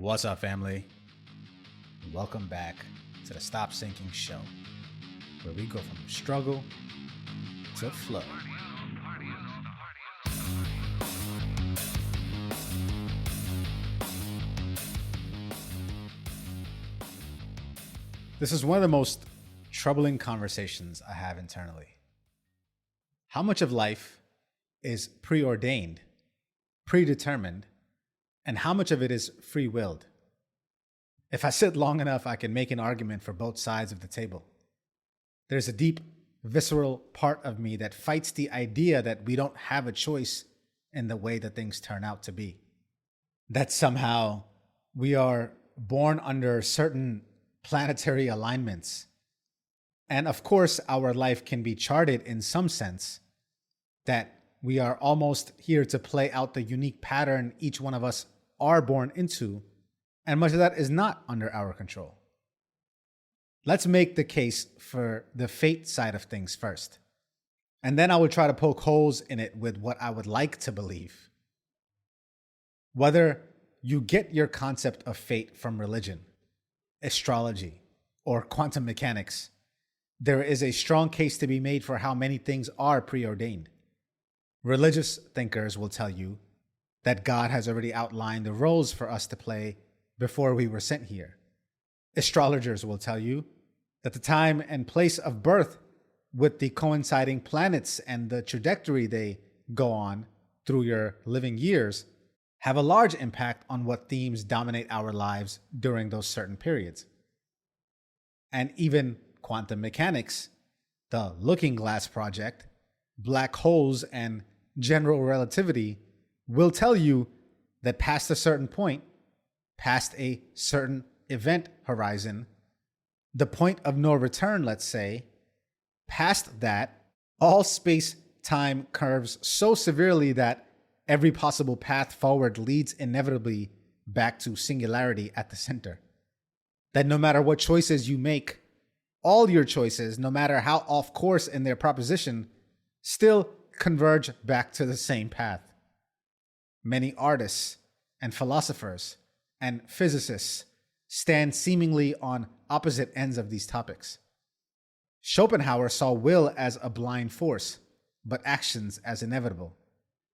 What's up, family? Welcome back to the Stop Sinking Show, where we go from struggle to flow. This is one of the most troubling conversations I have internally. How much of life is preordained, predetermined, and how much of it is free-willed? If I sit long enough, I can make an argument for both sides of the table. There's a deep, visceral part of me that fights the idea that we don't have a choice in the way that things turn out to be. That somehow we are born under certain planetary alignments. And of course, our life can be charted in some sense, that we are almost here to play out the unique pattern each one of us are born into, and much of that is not under our control. Let's make the case for the fate side of things first, and then I will try to poke holes in it with what I would like to believe. Whether you get your concept of fate from religion, astrology, or quantum mechanics, there is a strong case to be made for how many things are preordained. Religious thinkers will tell you that God has already outlined the roles for us to play before we were sent here. Astrologers will tell you that the time and place of birth, with the coinciding planets and the trajectory they go on through your living years, have a large impact on what themes dominate our lives during those certain periods. And even quantum mechanics, the Looking Glass Project, black holes, and general relativity will tell you that past a certain point, past a certain event horizon, the point of no return, let's say, past that, all space-time curves so severely that every possible path forward leads inevitably back to singularity at the center. That no matter what choices you make, all your choices, no matter how off course in their proposition, still converge back to the same path. Many artists and philosophers and physicists stand seemingly on opposite ends of these topics. Schopenhauer saw will as a blind force, but actions as inevitable.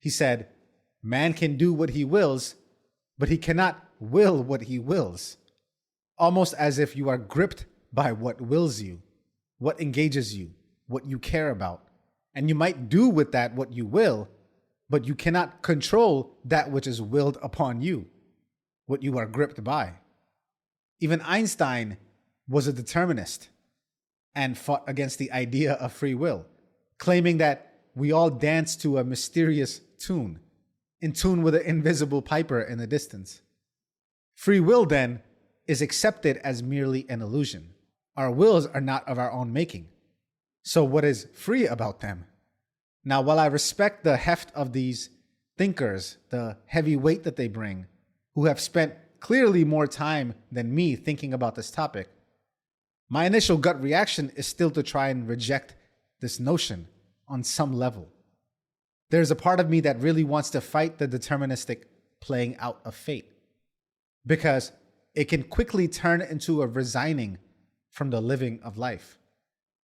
He said, "Man can do what he wills, but he cannot will what he wills." Almost as if you are gripped by what wills you, what engages you, what you care about. And you might do with that what you will, but you cannot control that which is willed upon you, what you are gripped by. Even Einstein was a determinist and fought against the idea of free will, claiming that we all dance to a mysterious tune, in tune with an invisible piper in the distance. Free will, then, is accepted as merely an illusion. Our wills are not of our own making. So what is free about them? Now, while I respect the heft of these thinkers, the heavy weight that they bring, who have spent clearly more time than me thinking about this topic, my initial gut reaction is still to try and reject this notion on some level. There's a part of me that really wants to fight the deterministic playing out of fate, because it can quickly turn into a resigning from the living of life.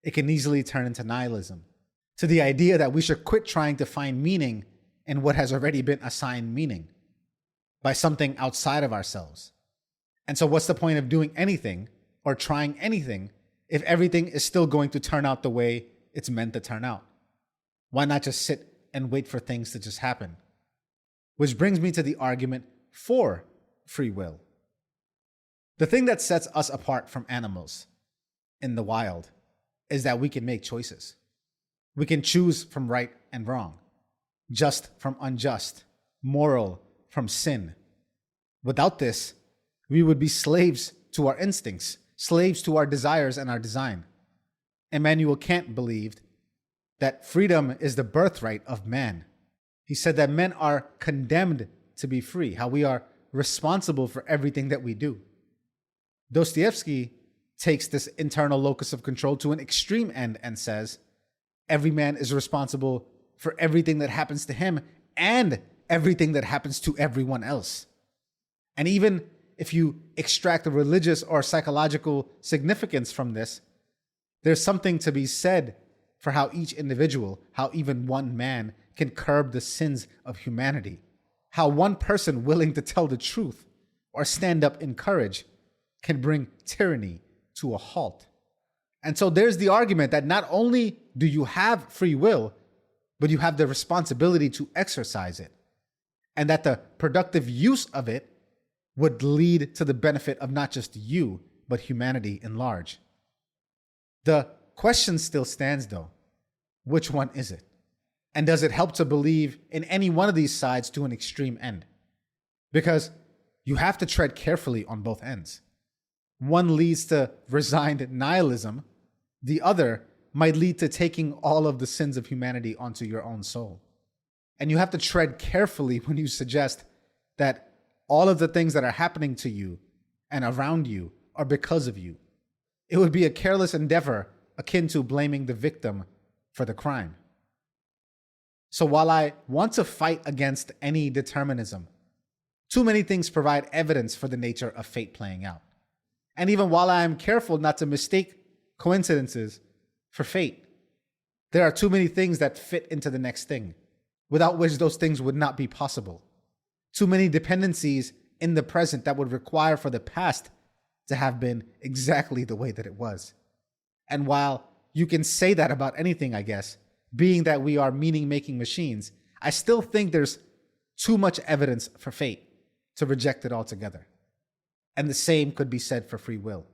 It can easily turn into nihilism, to the idea that we should quit trying to find meaning in what has already been assigned meaning by something outside of ourselves. And so what's the point of doing anything or trying anything if everything is still going to turn out the way it's meant to turn out? Why not just sit and wait for things to just happen? Which brings me to the argument for free will. The thing that sets us apart from animals in the wild is that we can make choices. We can choose from right and wrong, just from unjust, moral from sin. Without this, we would be slaves to our instincts, slaves to our desires and our design. Immanuel Kant believed that freedom is the birthright of man. He said that men are condemned to be free, how we are responsible for everything that we do. Dostoevsky takes this internal locus of control to an extreme end and says, every man is responsible for everything that happens to him and everything that happens to everyone else. And even if you extract a religious or psychological significance from this, there's something to be said for how each individual, how even one man can curb the sins of humanity. How one person willing to tell the truth or stand up in courage can bring tyranny to a halt. And so there's the argument that not only do you have free will, but you have the responsibility to exercise it. And that the productive use of it would lead to the benefit of not just you, but humanity in large. The question still stands though. Which one is it? And does it help to believe in any one of these sides to an extreme end? Because you have to tread carefully on both ends. One leads to resigned nihilism. The other might lead to taking all of the sins of humanity onto your own soul. And you have to tread carefully when you suggest that all of the things that are happening to you and around you are because of you. It would be a careless endeavor akin to blaming the victim for the crime. So while I want to fight against any determinism, too many things provide evidence for the nature of fate playing out. And even while I am careful not to mistake coincidences for fate, there are too many things that fit into the next thing, without which those things would not be possible. Too many dependencies in the present that would require for the past to have been exactly the way that it was. And while you can say that about anything, I guess, being that we are meaning-making machines, I still think there's too much evidence for fate to reject it altogether. And the same could be said for free will.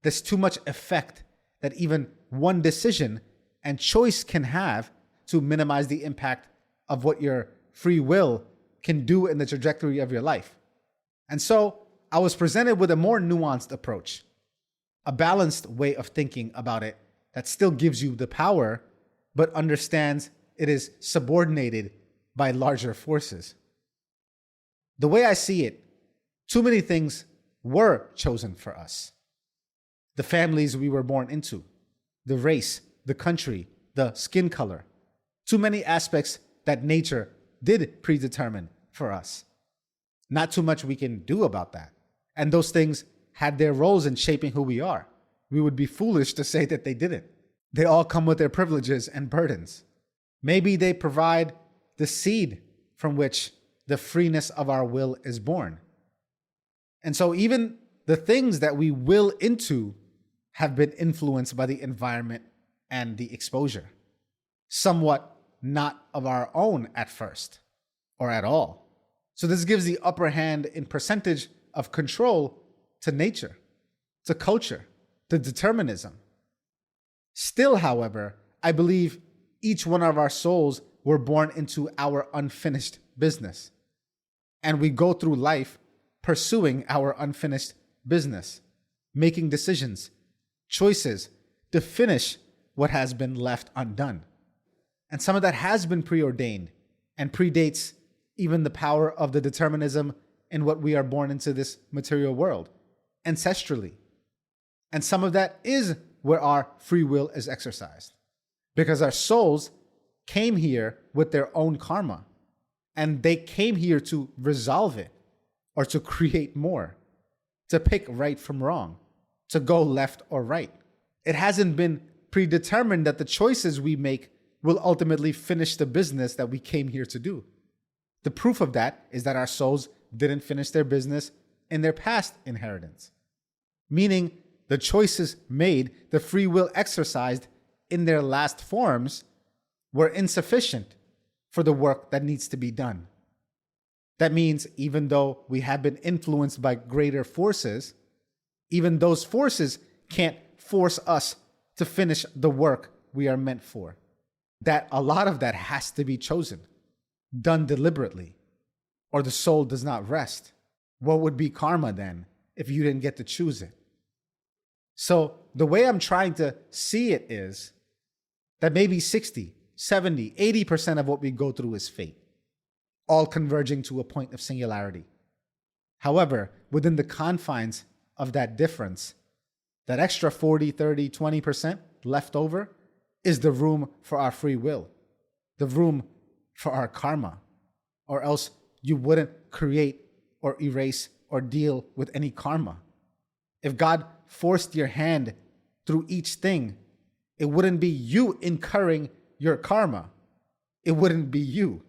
There's too much effect that even one decision and choice can have to minimize the impact of what your free will can do in the trajectory of your life. And so I was presented with a more nuanced approach, a balanced way of thinking about it that still gives you the power, but understands it is subordinated by larger forces. The way I see it, too many things were chosen for us. The families we were born into, the race, the country, the skin color, too many aspects that nature did predetermine for us. Not too much we can do about that. And those things had their roles in shaping who we are. We would be foolish to say that they didn't. They all come with their privileges and burdens. Maybe they provide the seed from which the freeness of our will is born. And so even the things that we will into have been influenced by the environment and the exposure. Somewhat not of our own at first or at all. So this gives the upper hand in percentage of control to nature, to culture, to determinism. Still, however, I believe each one of our souls were born into our unfinished business. And we go through life pursuing our unfinished business, making decisions, choices to finish what has been left undone. And some of that has been preordained and predates even the power of the determinism in what we are born into this material world, ancestrally. And some of that is where our free will is exercised, because our souls came here with their own karma, and they came here to resolve it or to create more, to pick right from wrong, to go left or right. It hasn't been predetermined that the choices we make will ultimately finish the business that we came here to do. The proof of that is that our souls didn't finish their business in their past inheritance, meaning the choices made, the free will exercised in their last forms were insufficient for the work that needs to be done. That means even though we have been influenced by greater forces, even those forces can't force us to finish the work we are meant for. That a lot of that has to be chosen, done deliberately, or the soul does not rest. What would be karma then if you didn't get to choose it? So the way I'm trying to see it is that maybe 60, 70, 80% of what we go through is fate, all converging to a point of singularity. However, within the confines of that difference, that extra 40, 30, 20% left over is the room for our free will, the room for our karma, or else you wouldn't create or erase or deal with any karma. If God forced your hand through each thing, it wouldn't be you incurring your karma. It wouldn't be you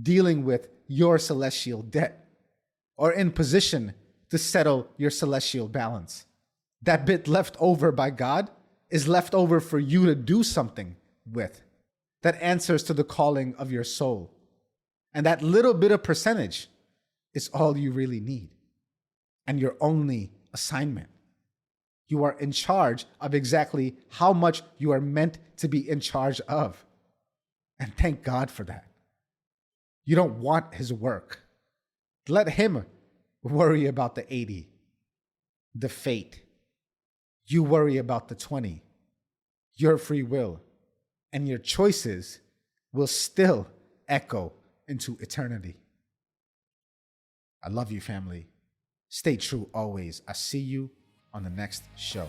dealing with your celestial debt or in position to settle your celestial balance. That bit left over by God is left over for you to do something with that answers to the calling of your soul. And that little bit of percentage is all you really need and your only assignment. You are in charge of exactly how much you are meant to be in charge of. And thank God for that. You don't want his work. Let him worry about the 80, the fate. You worry about the 20, your free will, and your choices will still echo into eternity. I love you, family. Stay true always. I see you on the next show.